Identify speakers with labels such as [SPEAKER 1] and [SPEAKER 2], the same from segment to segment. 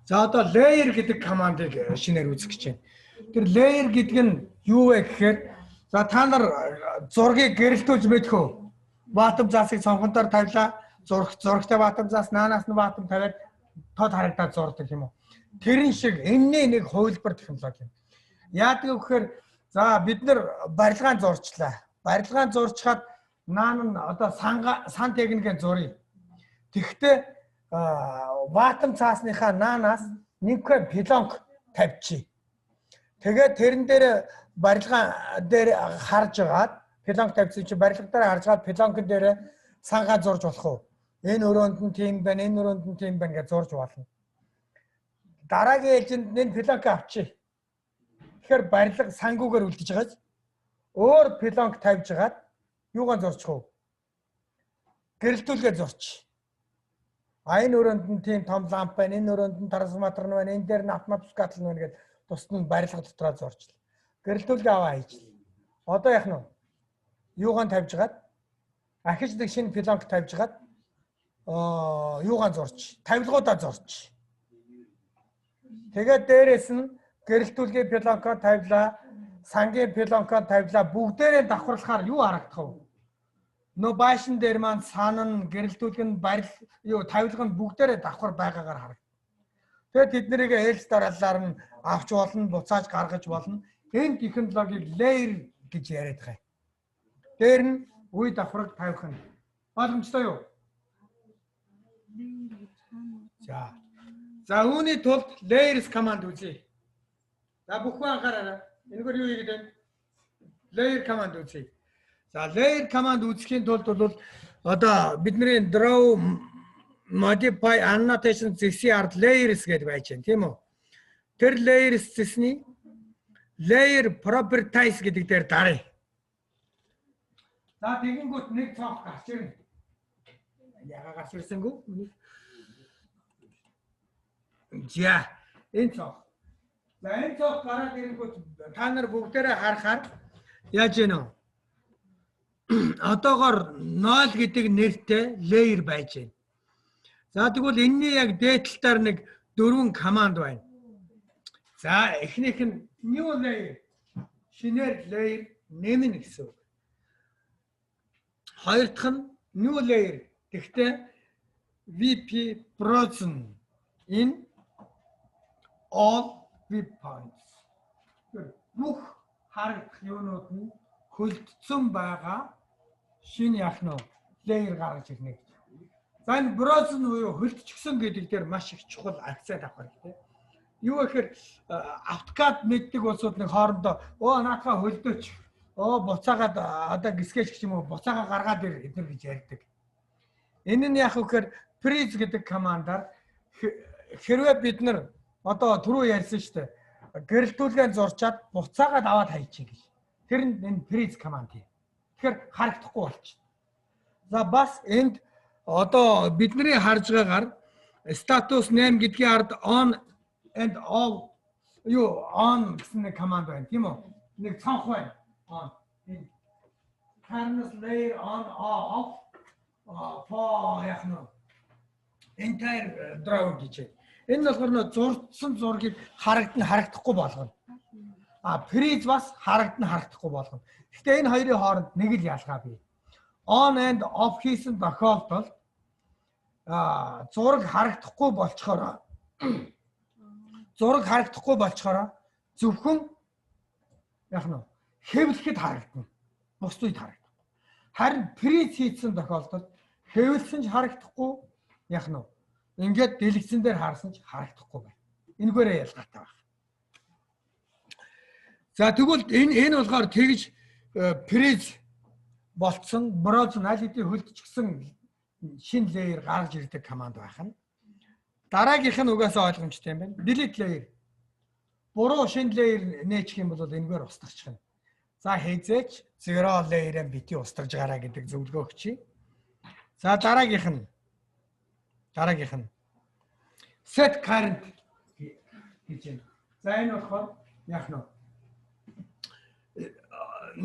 [SPEAKER 1] За одоо layer гэдэг командыг шинээр үзэх гэж байна. Тэр layer гэдэг нь юу вэ гэхээр за та нар зургийг гэрэлтүүлж мэдэх үү? Баатам заасыг цонхонтоор тавилаа. Зурагтай баатам заас наанаас нь баатам тавиад тод харагдаад зурдаг юм уу? Тэрэн шиг энэний нэг хувилбар технологи юм. Яадаг вэ гэхээр за бид нар барилгаан зурчлаа. Барилгаан зурчхад наан нь одоо сан техникийн зуръя. Тэгэхдээ баатам цаасныхаа наанаас нэг пилонк тавьчих. Тэгээд тэрэн дээр барилгаан дээр харж агаад пилонк тавьсан чинь барилга дээр харж агаад пилонкын дээр сангаа зурж болох уу? Энэ өрөөнд нь тийм байна, энэ өрөөнд нь тийм байна гэж зурж болно. Дараагийн ээлжинд энэ пилонк авчи. Тэгэхээр барилга сангуугаар үлдэж байгааз өөр пилонк тавьж агаад юугаар зурчих вэ? Гэрэлтүүлгээ зурч. Энэ өрөөнд нь тийм том ламп байна, энэ өрөөнд нь трансформатор нь байна, энэ дээр нь автоматик байна гэдэг тусад нь барилга дотроо зурчлаа. Гэрэлтүүлгээ аваа хийж. Одоо яах нь вэ? Юугаар тавьж агаад ахиж нэг шинэ пилонк тавьж агаад юугаар зурч, тавилгуудаа зурч. Тэгээд дээрэс нь гэрэлтүүлгээ пилонкоо тавилаа, сангийн пилонкоо тавилаа, бүгдээрээ давхарлахаар юу харагдах вэ? Нөө баашин дээр маань санан, гэрэлтүүлэг нь тавилга нь бүгдээрээ давхар байгаагаар харагдана. Тэгээд тэднийг ээлж дараалалаар нь авч болно, буцааж гаргаж болно. Энэ технологиг layer гэж яриад байгаа. Дээр нь үе давхраг тавих нь боломжтой юу? За үүний тулд layers command үзье. За бүхэн анхаараарай. Энэгээр юу хийгээд байна? Layer command үзье. За layer command үзэхийн тулд бол одоо бидний draw modify annotation зэсийн ард layers гэдэг байж байна, тийм үү? Тэр layers зэсний layer properties гэдэг дээр даръя. За тэгэнгүүт нэг цонх гарч ирнэ. Яга гарч ирсэнгүй? За энэ цонх. За энэ цонх гараад ирэнгүүт та нар бүгдээрээ харахаар яаж гэнэ вэ? Одоогоор 0 гэдэг нэртэй layer байж байна. За тэгвэл энэний яг дээдлэлээр нэг 4 команд байна. За эхнийх нь new layer, шинээр layer нэмнэ гэсэн үг. Хоёр дахь нь new layer. Гэхдээ VP frozen in all viewpoints. Бүх харагдах юунууд нь хөлдсөн байгаа шинэ яах нь layer гаргаж ирнэ гэж. За энэ frozen буюу хөлдчихсөн гэдэг дээр маш их чухал акцент авах хэрэгтэй. Юу гэхээр AutoCAD мэддэг улсууд нэг хоорондоо наатаха хөлдөөч. Буцаагаад одоо гисгэж гэх юм уу буцаага гаргаад ир эдэр гэж ярьдаг. Энэ нь яах вэ гэхээр freeze гэдэг командаар хэрвээ бид нар одоо түрүү ярьсан шүү дээ. Гэрэлтүүлгээ зурчаад буцаагаад аваад хайчих гэж. Тэр нь энэ freeze команд юм. Тэгэхээр харагдахгүй болчих. За бас энд одоо бидний харж байгаагаар status name гэдгийн ард on and off юу on гэсэн нэг команд байна тийм үү? Нэг цонх байна. On. Harness layer on off for яах нь entire draw гэж. Энэ болохоор нөө зурцсан зургийг харагдахгүй болгоно. Freeze бас харагдахгүй болгоно. Гэхдээ энэ хоёрын хооронд нэг л ялгаа бий. On and off хийсэн тохиолдолд зураг харагдахгүй болчохоор зөвхөн яах нь хэвлэхэд харагдана. Бус үед харагдана. Харин freeze хийсэн тохиолдолд хэвлсэн ч харагдахгүй яах нь ингээд дэлгэцэн дээр харсан ч харагдахгүй байна. Энэгээрээ ялгаатай байна. За тэгвэл энэ болохоор тэгж freeze болцсон frozen аль хэдийн хөлдчихсэн шинэ layer гаргаж ирдэг команд байх нь. Дараагийнх нь угаасаа ойлгомжтой юм байна. Delete layer. Буруу шинэ layer нээчих юм бол энэгээр устгахчих нь. За хязээч zero layer-ыг бити устгаж гараа гэдэг зөвлөгөө өгчий. За дараагийнх нь set current гэж байна. За энэ болохоор яах нь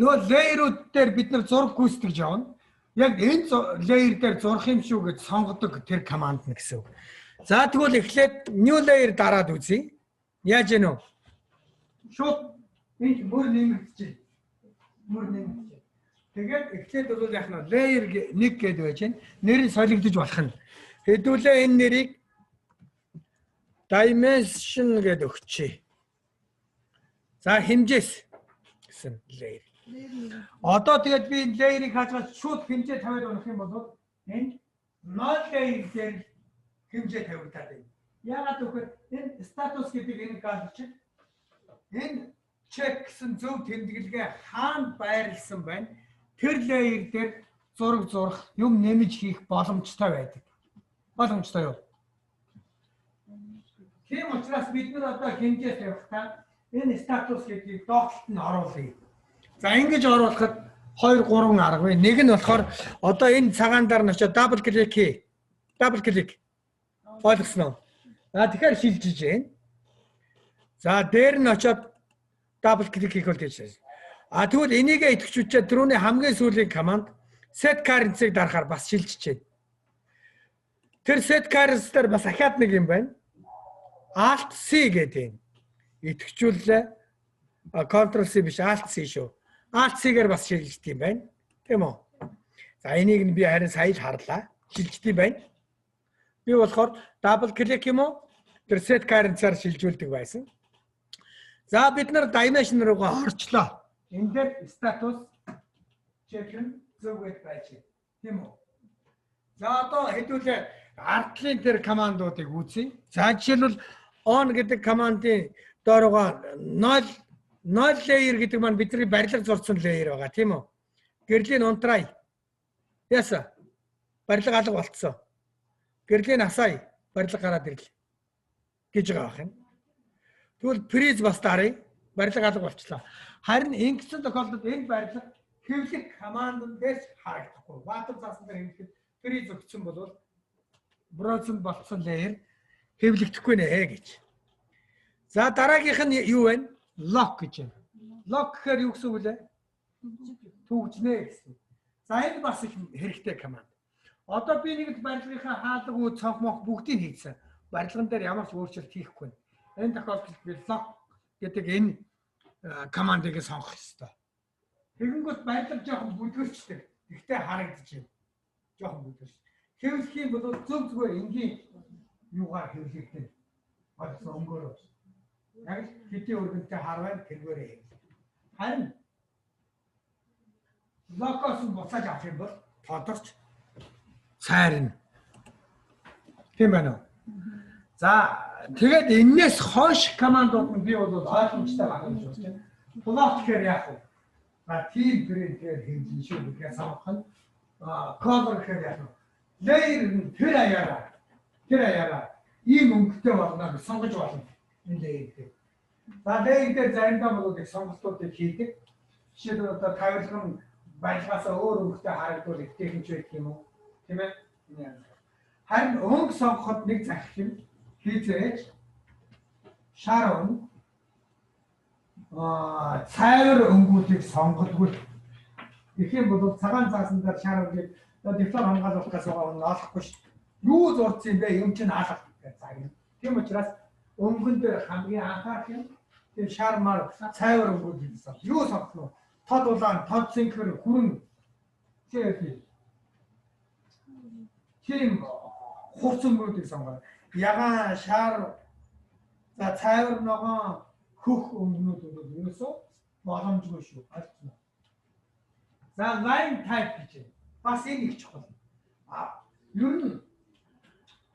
[SPEAKER 1] нөө layer-ууд дээр бид нар зураг гүйцэтгэж явна. Яг энэ layer дээр зурх юм шүү гэж сонгодог тэр команд нь гэсэн үг. За тэгвэл эхлээд new layer дараад үзье. Яаж гэнэ үү? Шууд энэ мөр нэмэгдэж байна. Тэгээд эхлээд бол яг нь layer 1 гэдэг байж байна. Нэр нь солигдож болох нь. Хэдүүлээ энэ нэрийг dimension гэдэг өгчээ. За хэмжээс гэсэн layer. Одоо тэгээд би энэ layer-ыг хаажгаад шууд хэмжээ тавиад унах юм бол энэ 0 layer дээр хэмжээ тавигдаад байна. Яагаад гэвэл энэ status гэдэг энэ галч энэ check гэсэн зөв тэмдэглэгээ хаана байрлсан байна? Тэр layer дээр зураг зурах, юм нэмж хийх боломжтой байдаг. Боломжтой юу? Тийм учраас бид нар одоо хэмжээ тавихтаа энэ status гэдгийг доотлолт нь оруулъя. За ингэж оруулахад 2 3 арга байна. Нэг нь болохоор одоо энэ цагаан дээр нь очиод дабл клик хий. Дабл клик. Ойлгосноо? За тэгэхээр шилжиж байна. За дээр нь очиод дабл клик хийх бол гэж байна. А тэгвэл энийгээ идэвхжүүлчихэд түрүүний хамгийн сүүлийн команд set currency-г дарахаар бас шилжиж байна. Тэр set currency дээр бас ахаад нэг юм байна. Alt C гэдэг юм. Идэвхжүүллээ. Ctrl C биш Alt C шүү. Alt C-гээр бас шилжиж тийм байна. Тийм үү? За энийг нь би харин сая л харлаа. Шилжиж тийм байна. Би болохоор дабл клик юм уу? Тэр set currency-аар шилжүүлдэг байсан. За бид нар dimension руугаа орчлоо. Энэ дээр status check-ын зөвгөт байж байна. Тийм үү? За одоо хэдүүлээ артлын тэр командуудыг үзье. За жишээлбэл on гэдэг командын доорогоо 0 layer гэдэг маань бидний барилга зурсан layer байгаа тийм үү? Гэрлийн унтрай. Яса. Барилга алга болцсон. Гэрлийн асай барилга гараад ирлээ. гэж байгаа байх юм. Тэгвэл приз бас дарыг барилга алга болчлаа. Харин ингэсэн тохиолдолд энэ барилга хэвлэх командн дээрс харагдахгүй. Ватер заасан дээр хэвлэхэд приз өгсөн бол броцон болцсон layer хэвлэгдэхгүй нэ гэж. За дараагийнх нь юу вэ? Lock гэж байна. Lock гэхээр юу гэсэн үг вэ? Түгжнэ гэсэн. За энэ бас их хэрэгтэй команд. Одоо би нэгд барилгынхаа хаалга үе цонх мох бүгдийг хийсэн. Барилган дээр ямар ч өөрчлөлт хийхгүй. Энэ тохиолдолд би lock гэдэг энэ командыг сонгох ёстой. Тэгэнгүүт барилга жоохон бүдгэрчдэг. Гэхдээ харагдаж байна. Жоохон бүдгэрч. Хэвлэх юм бол зөв зүгээр энгийн юугаар хэвлэгдэнэ. Багс өнгөөрөө. Яг хэдийн өргөнтэй харвал тэргээрээ хэвлэх. Харин локос нь буцааж авах юм бол тодорч цайрна. Тийм байна уу? За тэгээд энэс хойш командууд нь би бол ойлгомжтой байгаа гэж бодож байна. Плот гэхээр яах вэ? Тийм гэрээр хэмжин шүү гэдгээ сонгох нь cover гэхээр яах вэ? Layer нь тэр аяараа ийм өнгөтэй болно гэж сонгож болно. Энэ layer дээр. За layer дээр заримдаа бол их сонголтуудыг хийдэг. Жишээлбэл одоо тавилган барилгаас өөр өнгөтэй харагдвал ихтэйхэмж байх юм уу? Тийм ээ? Харин өнгө сонгоход нэг захих юм. Хийзээж шар өнгө цайвар өнгүүдийг сонгодгүй. Их юм бол цагаан заасан дээр шар өнгөийг диплом хамгаалалтаас байгаа нь олохгүй ш. Юу зурц юм бэ? Юм чинь алах гэж загна. Тийм учраас өнгөн дээр хамгийн анхаарах юм тийм шар мар цайвар өнгүүд гэсэн. Юу сонгох нь? Тод улаан, тод цэнхэр, хүрэн тийм хурц өнгүүдийг сонгоо. Ягаан шар за цайвар ногоон хөх өнгөнүүд бол ерөөсөө боломжгүй шүү. Ойлгосноо. За line type гэж байна. Бас энэ их чухал. Ер нь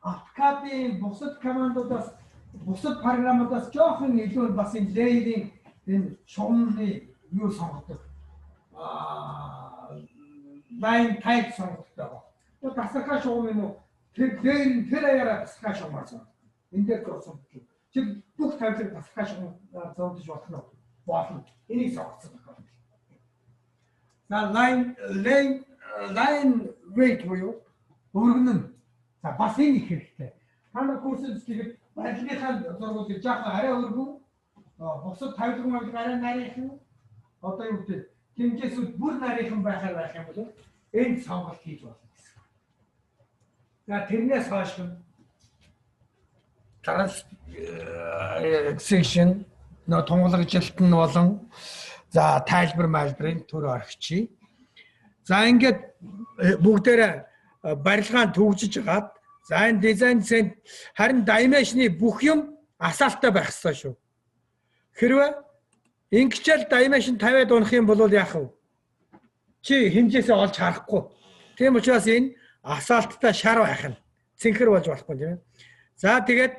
[SPEAKER 1] AutoCAD-ийн бусад командуудаас бусад програмуудаас жоохон илүү бас энэ layer-ийн энэ шугамны юу сонгодог. Line type сонгодог байгаа. Тэр тасархай шугам юм уу? Тэр аяараа тасархай шугамаар сонгодог. Энэ дээр дурсан гэж. Чи бүх тавилыг тасархай шугамаар зондож болох нь болно. Энийг сонгоцсон байна. За line weight буюу өргөн нь. За бас энэ их хэрэгтэй. Та нар курсд тэгээд барилгынхаа зургуудыг жаахан арай өргөн бусад тавилгын арай нарийнхан одоо юу гэдэг хэмжээсүүд бүр нарийнхан байхаар байх юм бол энэ сонголт хийж болно гэсэн. За тэрнээс хойш transaction нөө тунгалагжилт нь болон за тайлбар майлбарын төр орхичий. За ингээд бүгдээрээ барилгаан төгжиж гаад за энэ дизайн цент харин даймешны бүх юм асаалттай байх ёстой шүү. Хэрвээ ингэчэл даймешн 50-д унах юм бол яах вэ? Чи хэмжээсээ олж харахгүй. Тийм учраас энэ асаалттай шар байх нь цэнхэр болж болохгүй тийм ээ. За тэгээд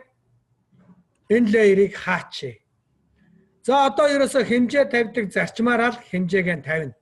[SPEAKER 1] энэ layer'ыг хаачээ. За одоо ерөөсө хэмжээ тавьдаг зарчмаараа л хэмжээг нь тавина.